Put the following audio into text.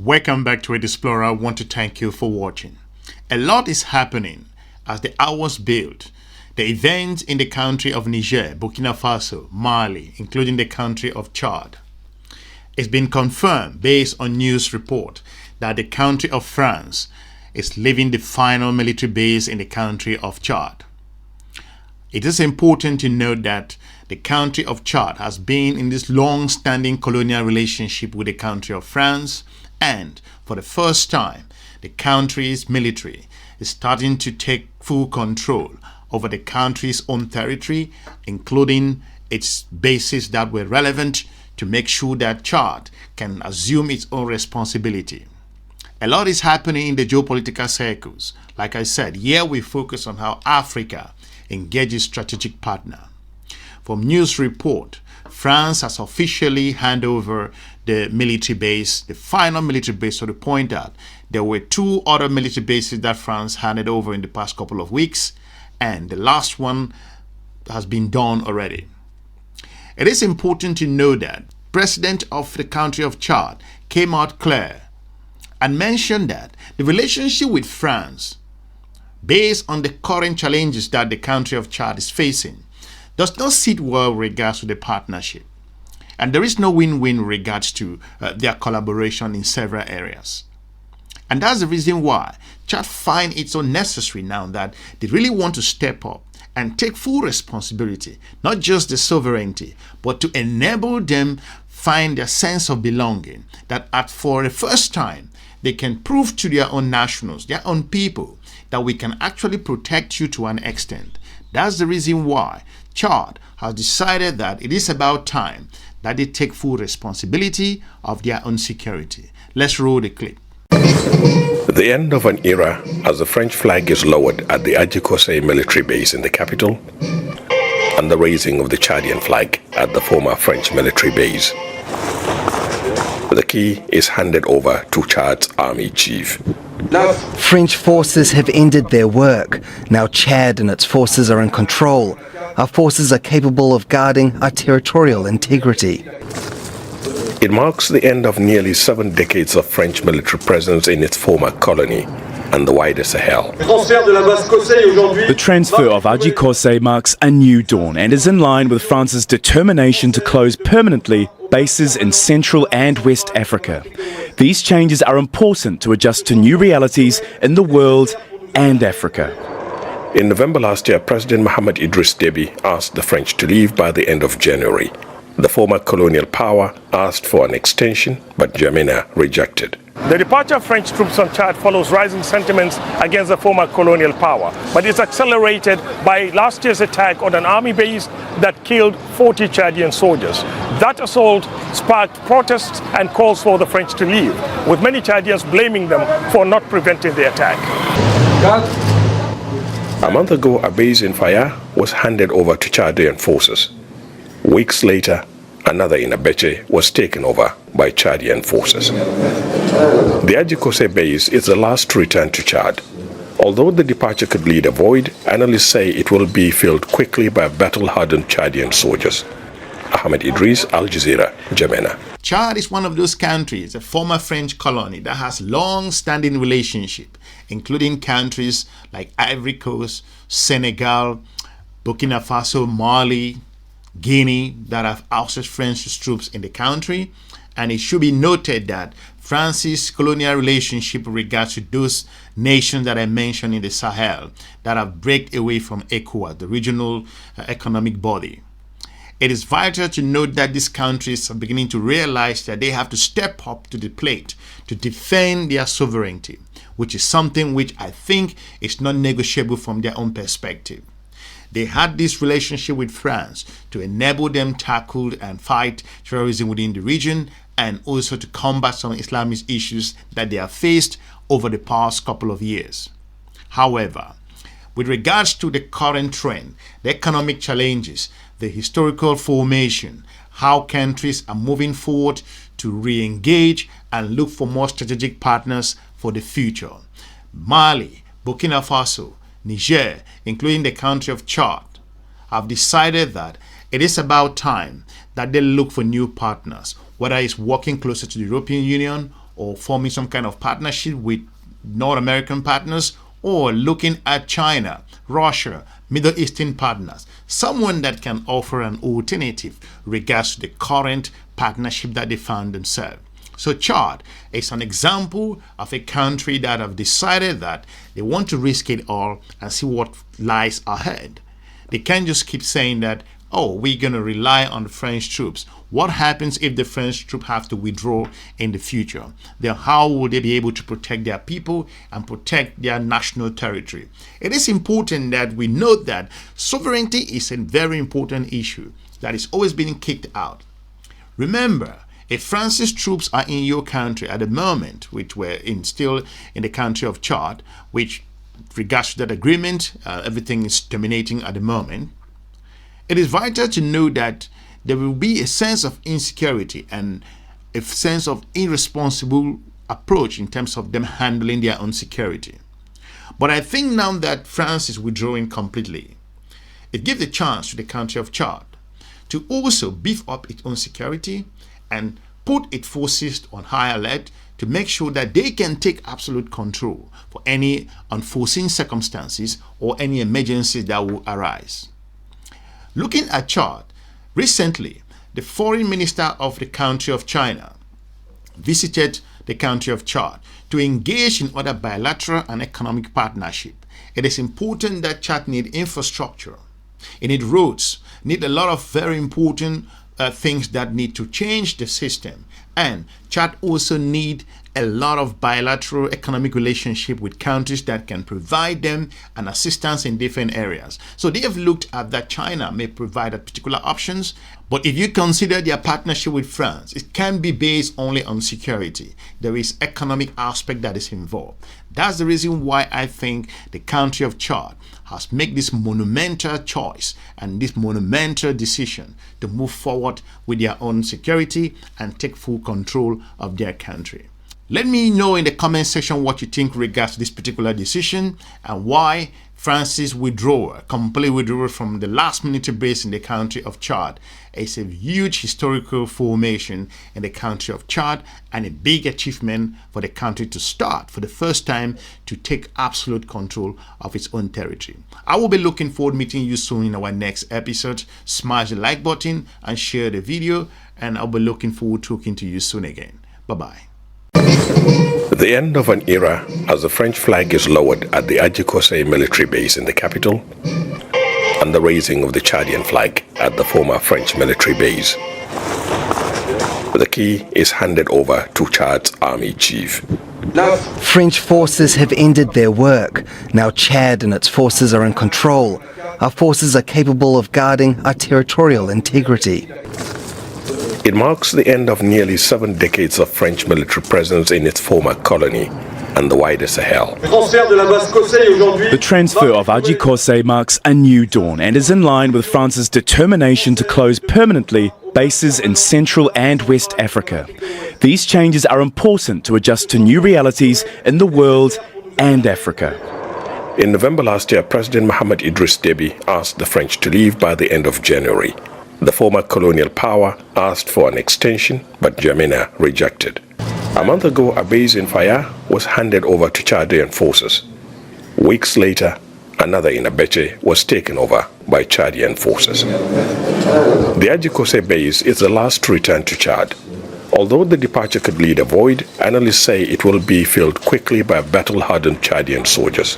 Welcome back to Ed Explorer. I want to thank you for watching. A lot is happening as the hours build. The events in the country of Niger, Burkina Faso, Mali, including the country of Chad. It's been confirmed based on news report that the country of France is leaving the final military base in the country of Chad. It is important to note that the country of Chad has been in this long-standing colonial relationship with the country of France, and for the first time, the country's military is starting to take full control over the country's own territory, including its bases that were relevant to make sure that Chad can assume its own responsibility. A lot is happening in the geopolitical circles. Like I said, here we focus on how Africa engages strategic partner. From news report, France has officially handed over the military base, the final military base. So to point out, there were two other military bases that France handed over in the past couple of weeks, and the last one has been done already. It is important to know that President of the country of Chad came out clear and mentioned that the relationship with France, based on the current challenges that the country of Chad is facing, does not sit well with regards to the partnership. And there is no win-win with regards to their collaboration in several areas. And that's the reason why Chad find it so necessary now that they really want to step up and take full responsibility, not just the sovereignty, but to enable them find their sense of belonging, that for the first time, they can prove to their own nationals, their own people, that we can actually protect you to an extent. That's the reason why Chad has decided that it is about time that they take full responsibility of their own security. Let's roll the clip. The end of an era as the French flag is lowered at the Ivory Coast military base in the capital, and the raising of the Chadian flag at the former French military base. The key is handed over to Chad's army chief. French forces have ended their work. Now Chad and its forces are in control. Our forces are capable of guarding our territorial integrity. It marks the end of nearly 7 decades of French military presence in its former colony and the wider Sahel. The transfer of Ivory Coast marks a new dawn and is in line with France's determination to close permanently bases in Central and West Africa. These changes are important to adjust to new realities in the world and Africa. In November last year, President Mohamed Idriss Déby asked the French to leave by the end of January. The former colonial power asked for an extension, but Ndjamena rejected. The departure of French troops on Chad follows rising sentiments against the former colonial power, but it's accelerated by last year's attack on an army base that killed 40 Chadian soldiers. That assault sparked protests and calls for the French to leave, with many Chadians blaming them for not preventing the attack. A month ago, a base in Faya was handed over to Chadian forces. Weeks later, another in Abeche was taken over by Chadian forces. The Ivory Coast base is the last to return to Chad. Although the departure could leave a void, analysts say it will be filled quickly by battle-hardened Chadian soldiers. Ahmed Idris, Aljazeera, Ndjamena. Chad is one of those countries, a former French colony, that has long-standing relationship, including countries like Ivory Coast, Senegal, Burkina Faso, Mali, Guinea, that have ousted French troops in the country. And it should be noted that France's colonial relationship with regards to those nations that I mentioned in the Sahel that have break away from ECOWAS, the regional economic body. It is vital to note that these countries are beginning to realize that they have to step up to the plate to defend their sovereignty, which is something which I think is not negotiable from their own perspective. They had this relationship with France to enable them tackle and fight terrorism within the region, and also to combat some Islamist issues that they have faced over the past couple of years. However, with regards to the current trend, the economic challenges, the historical formation, how countries are moving forward to re-engage and look for more strategic partners for the future. Mali, Burkina Faso, Niger, including the country of Chad, have decided that it is about time that they look for new partners, whether it's working closer to the European Union or forming some kind of partnership with North American partners, or looking at China, Russia, Middle Eastern partners, someone that can offer an alternative regards to the current partnership that they found themselves. So Chad is an example of a country that have decided that they want to risk it all and see what lies ahead. They can't just keep saying that, oh, we're going to rely on the French troops. What happens if the French troops have to withdraw in the future? Then how will they be able to protect their people and protect their national territory? It is important that we note that sovereignty is a very important issue that is always being kicked out. Remember, if France's troops are in your country at the moment, which were still in the country of Chad, which regards to that agreement, everything is terminating at the moment, it is vital to know that there will be a sense of insecurity and a sense of irresponsible approach in terms of them handling their own security. But I think now that France is withdrawing completely, it gives a chance to the country of Chad to also beef up its own security and put its forces on high alert to make sure that they can take absolute control for any unforeseen circumstances or any emergencies that will arise. Looking at Chad, recently, the foreign minister of the country of China visited the country of Chad to engage in other bilateral and economic partnership. It is important that Chad need infrastructure. It need roads, need a lot of very important things that need to change the system. And Chad also need a lot of bilateral economic relationship with countries that can provide them an assistance in different areas. So they have looked at that China may provide particular options, but if you consider their partnership with France, it can be based only on security. There is economic aspect that is involved. That's the reason why I think the country of Chad has made this monumental choice and this monumental decision to move forward with their own security and take full control of their country. Let me know in the comment section what you think regards to this particular decision and why France's complete withdrawal from the last military base in the country of Chad is a huge historical formation in the country of Chad and a big achievement for the country to start for the first time to take absolute control of its own territory. I will be looking forward to meeting you soon in our next episode. Smash the like button and share the video, and I'll be looking forward to talking to you soon again. Bye-bye. The end of an era as the French flag is lowered at the Adjikose military base in the capital, and the raising of the Chadian flag at the former French military base. The key is handed over to Chad's army chief. French forces have ended their work. Now Chad and its forces are in control. Our forces are capable of guarding our territorial integrity. It marks the end of nearly 7 decades of French military presence in its former colony and the wider Sahel. The transfer of Adjikose marks a new dawn and is in line with France's determination to close permanently bases in Central and West Africa. These changes are important to adjust to new realities in the world and Africa. In November last year, President Mohamed Idriss Déby asked the French to leave by the end of January. The former colonial power asked for an extension, but Ndjamena rejected. A month ago, a base in Faya was handed over to Chadian forces. Weeks later, another in Abeche was taken over by Chadian forces. The Adjikose base is the last to return to Chad. Although the departure could lead a void, analysts say it will be filled quickly by battle-hardened Chadian soldiers.